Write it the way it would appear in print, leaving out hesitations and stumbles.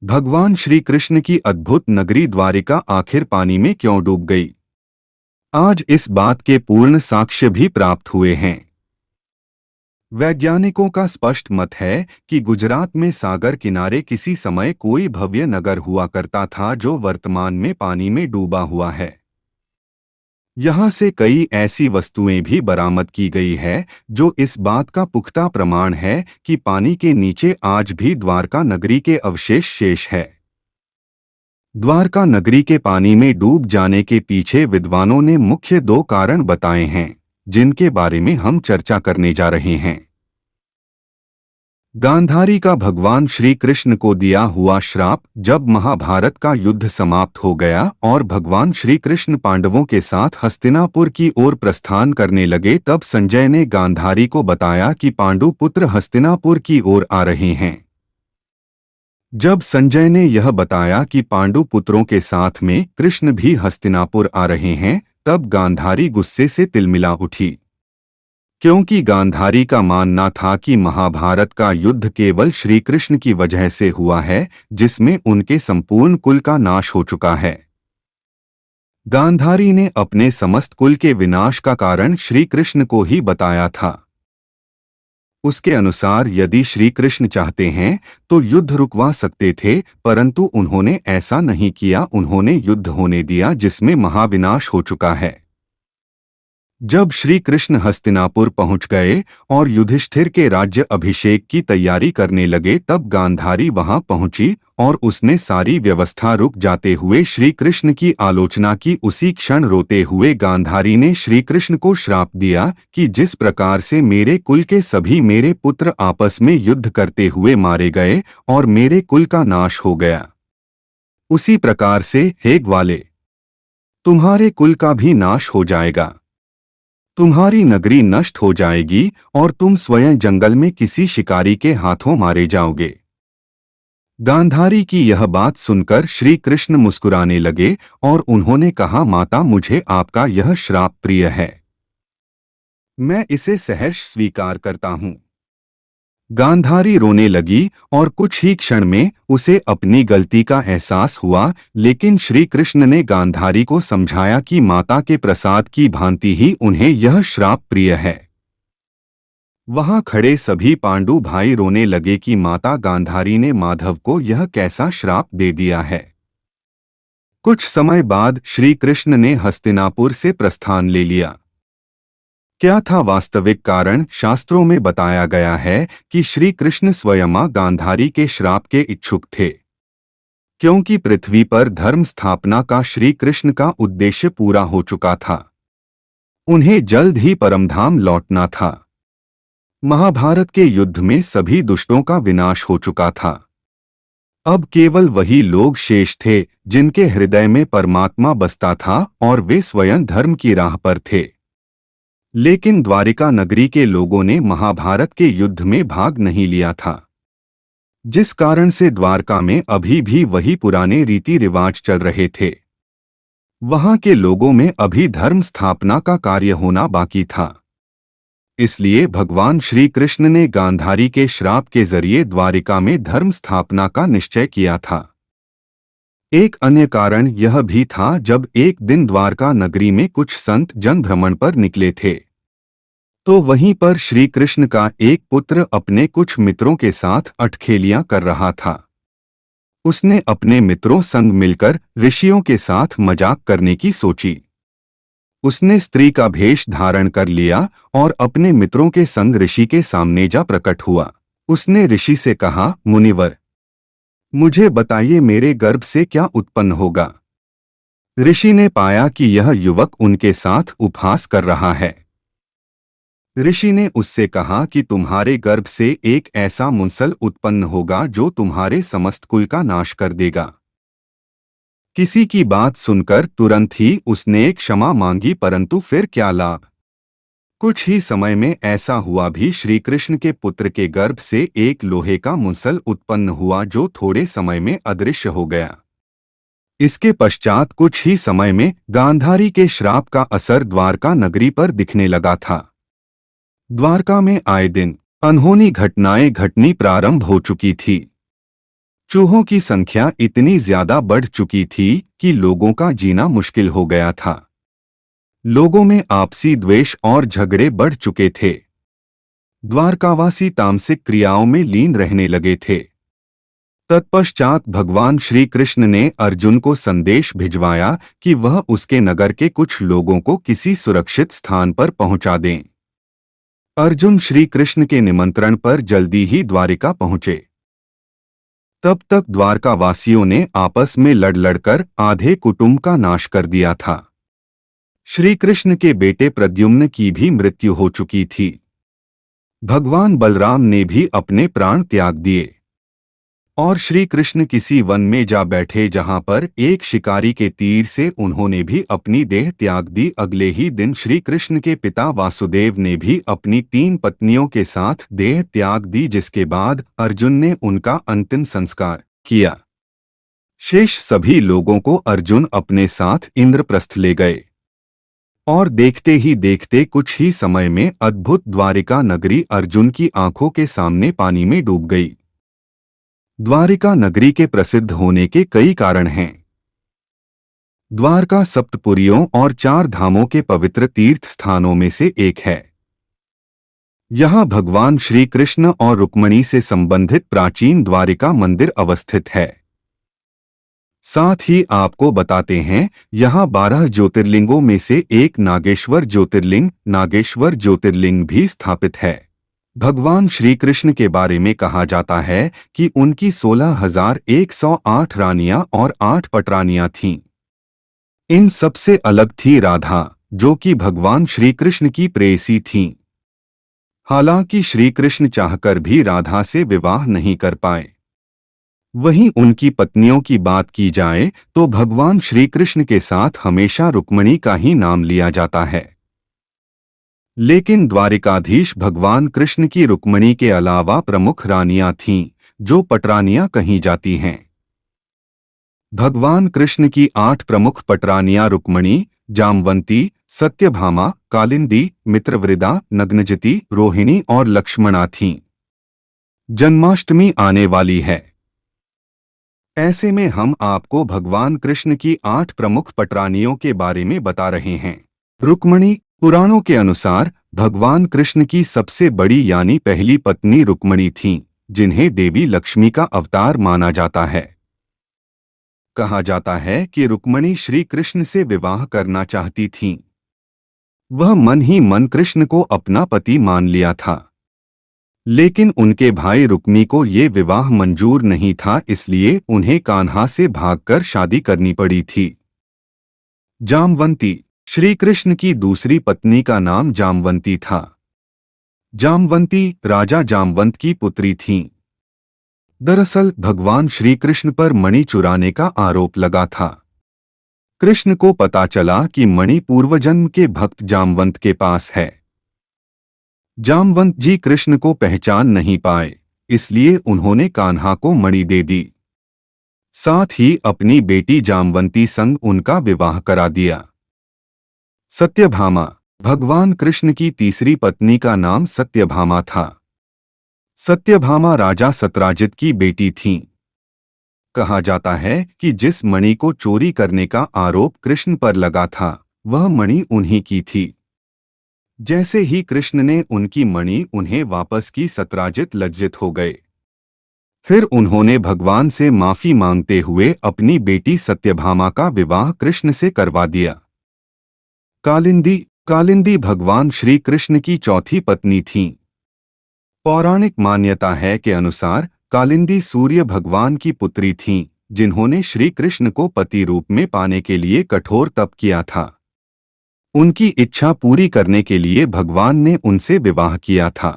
भगवान श्री कृष्ण की अद्भुत नगरी द्वारिका आखिर पानी में क्यों डूब गई? आज इस बात के पूर्ण साक्ष्य भी प्राप्त हुए हैं। वैज्ञानिकों का स्पष्ट मत है कि गुजरात में सागर किनारे किसी समय कोई भव्य नगर हुआ करता था जो वर्तमान में पानी में डूबा हुआ है। यहाँ से कई ऐसी वस्तुएं भी बरामद की गई है जो इस बात का पुख्ता प्रमाण है कि पानी के नीचे आज भी द्वारका नगरी के अवशेष शेष है। द्वारका नगरी के पानी में डूब जाने के पीछे विद्वानों ने मुख्य दो कारण बताए हैं, जिनके बारे में हम चर्चा करने जा रहे हैं। गांधारी का भगवान श्री कृष्ण को दिया हुआ श्राप। जब महाभारत का युद्ध समाप्त हो गया और भगवान श्री कृष्ण पांडवों के साथ हस्तिनापुर की ओर प्रस्थान करने लगे, तब संजय ने गांधारी को बताया कि पांडु पुत्र हस्तिनापुर की ओर आ रहे हैं। जब संजय ने यह बताया कि पांडु पुत्रों के साथ में कृष्ण भी हस्तिनापुर आ रहे हैं, तब गांधारी गुस्से से तिलमिला उठी, क्योंकि गांधारी का मानना था कि महाभारत का युद्ध केवल श्री कृष्ण की वजह से हुआ है, जिसमें उनके संपूर्ण कुल का नाश हो चुका है। गांधारी ने अपने समस्त कुल के विनाश का कारण श्री कृष्ण को ही बताया था। उसके अनुसार यदि श्री कृष्ण चाहते हैं तो युद्ध रुकवा सकते थे, परंतु उन्होंने ऐसा नहीं किया। उन्होंने युद्ध होने दिया जिसमें महाविनाश हो चुका है। जब श्री कृष्ण हस्तिनापुर पहुंच गए और युधिष्ठिर के राज्य अभिषेक की तैयारी करने लगे, तब गांधारी वहां पहुंची और उसने सारी व्यवस्था रुक जाते हुए श्री कृष्ण की आलोचना की। उसी क्षण रोते हुए गांधारी ने श्री कृष्ण को श्राप दिया कि जिस प्रकार से मेरे कुल के सभी मेरे पुत्र आपस में युद्ध करते हुए मारे गए और मेरे कुल का नाश हो गया, उसी प्रकार से हे ग्वाले, तुम्हारे कुल का भी नाश हो जाएगा। तुम्हारी नगरी नष्ट हो जाएगी और तुम स्वयं जंगल में किसी शिकारी के हाथों मारे जाओगे। गांधारी की यह बात सुनकर श्री कृष्ण मुस्कुराने लगे और उन्होंने कहा, माता, मुझे आपका यह श्राप प्रिय है, मैं इसे सहर्ष स्वीकार करता हूँ। गांधारी रोने लगी और कुछ ही क्षण में उसे अपनी गलती का एहसास हुआ, लेकिन श्री कृष्ण ने गांधारी को समझाया कि माता के प्रसाद की भांति ही उन्हें यह श्राप प्रिय है। वहां खड़े सभी पांडु भाई रोने लगे कि माता गांधारी ने माधव को यह कैसा श्राप दे दिया है। कुछ समय बाद श्री कृष्ण ने हस्तिनापुर से प्रस्थान ले लिया। क्या था वास्तविक कारण? शास्त्रों में बताया गया है कि श्री कृष्ण स्वयं गांधारी के श्राप के इच्छुक थे, क्योंकि पृथ्वी पर धर्म स्थापना का श्री कृष्ण का उद्देश्य पूरा हो चुका था। उन्हें जल्द ही परमधाम लौटना था। महाभारत के युद्ध में सभी दुष्टों का विनाश हो चुका था। अब केवल वही लोग शेष थे जिनके हृदय में परमात्मा बसता था और वे स्वयं धर्म की राह पर थे। लेकिन द्वारिका नगरी के लोगों ने महाभारत के युद्ध में भाग नहीं लिया था, जिस कारण से द्वारका में अभी भी वही पुराने रीति रिवाज चल रहे थे। वहां के लोगों में अभी धर्म स्थापना का कार्य होना बाकी था। इसलिए भगवान श्री कृष्ण ने गांधारी के श्राप के जरिए द्वारिका में धर्म स्थापना का निश्चय किया था। एक अन्य कारण यह भी था, जब एक दिन द्वारका नगरी में कुछ संत जन भ्रमण पर निकले थे, तो वहीं पर श्री कृष्ण का एक पुत्र अपने कुछ मित्रों के साथ अटखेलियां कर रहा था। उसने अपने मित्रों संग मिलकर ऋषियों के साथ मजाक करने की सोची। उसने स्त्री का भेष धारण कर लिया और अपने मित्रों के संग ऋषि के सामने जा प्रकट हुआ। उसने ऋषि से कहा, मुनिवर, मुझे बताइए मेरे गर्भ से क्या उत्पन्न होगा। ऋषि ने पाया कि यह युवक उनके साथ उपहास कर रहा है। ऋषि ने उससे कहा कि तुम्हारे गर्भ से एक ऐसा मुंसल उत्पन्न होगा जो तुम्हारे समस्त कुल का नाश कर देगा। किसी की बात सुनकर तुरंत ही उसने क्षमा मांगी, परंतु फिर क्या लाभ। कुछ ही समय में ऐसा हुआ भी, श्री कृष्ण के पुत्र के गर्भ से एक लोहे का मुंसल उत्पन्न हुआ जो थोड़े समय में अदृश्य हो गया। इसके पश्चात कुछ ही समय में गांधारी के श्राप का असर द्वारका नगरी पर दिखने लगा था। द्वारका में आए दिन अनहोनी घटनाएं घटनी प्रारंभ हो चुकी थी। चूहों की संख्या इतनी ज्यादा बढ़ चुकी थी कि लोगों का जीना मुश्किल हो गया था। लोगों में आपसी द्वेष और झगड़े बढ़ चुके थे। द्वारकावासी तामसिक क्रियाओं में लीन रहने लगे थे। तत्पश्चात भगवान श्री कृष्ण ने अर्जुन को संदेश भिजवाया कि वह उसके नगर के कुछ लोगों को किसी सुरक्षित स्थान पर पहुंचा दें। अर्जुन श्री कृष्ण के निमंत्रण पर जल्दी ही द्वारिका पहुंचे। तब तक द्वारकावासियों ने आपस में लड़कर आधे कुटुंब का नाश कर दिया था। श्री कृष्ण के बेटे प्रद्युम्न की भी मृत्यु हो चुकी थी। भगवान बलराम ने भी अपने प्राण त्याग दिए और श्री कृष्ण किसी वन में जा बैठे जहां पर एक शिकारी के तीर से उन्होंने भी अपनी देह त्याग दी। अगले ही दिन श्री कृष्ण के पिता वासुदेव ने भी अपनी 3 पत्नियों के साथ देह त्याग दी, जिसके बाद अर्जुन ने उनका अंतिम संस्कार किया। शेष सभी लोगों को अर्जुन अपने साथ इंद्रप्रस्थ ले गए और देखते ही देखते कुछ ही समय में अद्भुत द्वारिका नगरी अर्जुन की आंखों के सामने पानी में डूब गई। द्वारिका नगरी के प्रसिद्ध होने के कई कारण हैं। द्वारका सप्तपुरियों और 4 धामों के पवित्र तीर्थ स्थानों में से एक है। यहाँ भगवान श्री कृष्ण और रुक्मिणी से संबंधित प्राचीन द्वारिका मंदिर अवस्थित है। साथ ही आपको बताते हैं, यहाँ 12 ज्योतिर्लिंगों में से एक नागेश्वर ज्योतिर्लिंग भी स्थापित है। भगवान श्री कृष्ण के बारे में कहा जाता है कि उनकी 16,108 रानियां और 8 पटरानियां थीं। इन सबसे अलग थी राधा, जो कि भगवान श्री कृष्ण की प्रेयसी थीं। हालांकि श्री कृष्ण चाहकर भी राधा से विवाह नहीं कर पाए। वहीं उनकी पत्नियों की बात की जाए तो भगवान श्री कृष्ण के साथ हमेशा रुक्मिणी का ही नाम लिया जाता है। लेकिन द्वारिकाधीश भगवान कृष्ण की रुक्मिणी के अलावा प्रमुख रानियां थीं, जो पटरानियां कही जाती हैं। भगवान कृष्ण की 8 प्रमुख पटरानियां रुक्मिणी, जामवंती, सत्यभामा, कालिंदी, मित्रवृदा, नग्नजती, रोहिणी और लक्ष्मणा थीं। जन्माष्टमी आने वाली है। ऐसे में हम आपको भगवान कृष्ण की 8 प्रमुख पटरानियों के बारे में बता रहे हैं। रुक्मिणी, पुराणों के अनुसार भगवान कृष्ण की सबसे बड़ी यानी पहली पत्नी रुक्मिणी थीं, जिन्हें देवी लक्ष्मी का अवतार माना जाता है। कहा जाता है कि रुक्मिणी श्री कृष्ण से विवाह करना चाहती थीं। वह मन ही मन कृष्ण को अपना पति मान लिया था, लेकिन उनके भाई रुक्मी को ये विवाह मंजूर नहीं था, इसलिए उन्हें कान्हा से भागकर शादी करनी पड़ी थी। जामवंती, श्री कृष्ण की दूसरी पत्नी का नाम जामवंती था। जामवंती राजा जामवंत की पुत्री थीं। दरअसल भगवान श्री कृष्ण पर मणि चुराने का आरोप लगा था। कृष्ण को पता चला कि मणि पूर्वजन्म के भक्त जामवंत के पास है। जामवंत जी कृष्ण को पहचान नहीं पाए, इसलिए उन्होंने कान्हा को मणि दे दी। साथ ही अपनी बेटी जामवंती संग उनका विवाह करा दिया। सत्यभामा, भगवान कृष्ण की तीसरी पत्नी का नाम सत्यभामा था। सत्यभामा राजा सत्राजित की बेटी थीं। कहा जाता है कि जिस मणि को चोरी करने का आरोप कृष्ण पर लगा था, वह मणि उन्हीं की थी। जैसे ही कृष्ण ने उनकी मणि उन्हें वापस की, सत्राजित लज्जित हो गए। फिर उन्होंने भगवान से माफी मांगते हुए अपनी बेटी सत्यभामा का विवाह कृष्ण से करवा दिया। कालिंदी भगवान श्री कृष्ण की चौथी पत्नी थीं। पौराणिक मान्यता है के अनुसार कालिंदी सूर्य भगवान की पुत्री थीं, जिन्होंने श्री कृष्ण को पति रूप में पाने के लिए कठोर तप किया था। उनकी इच्छा पूरी करने के लिए भगवान ने उनसे विवाह किया था।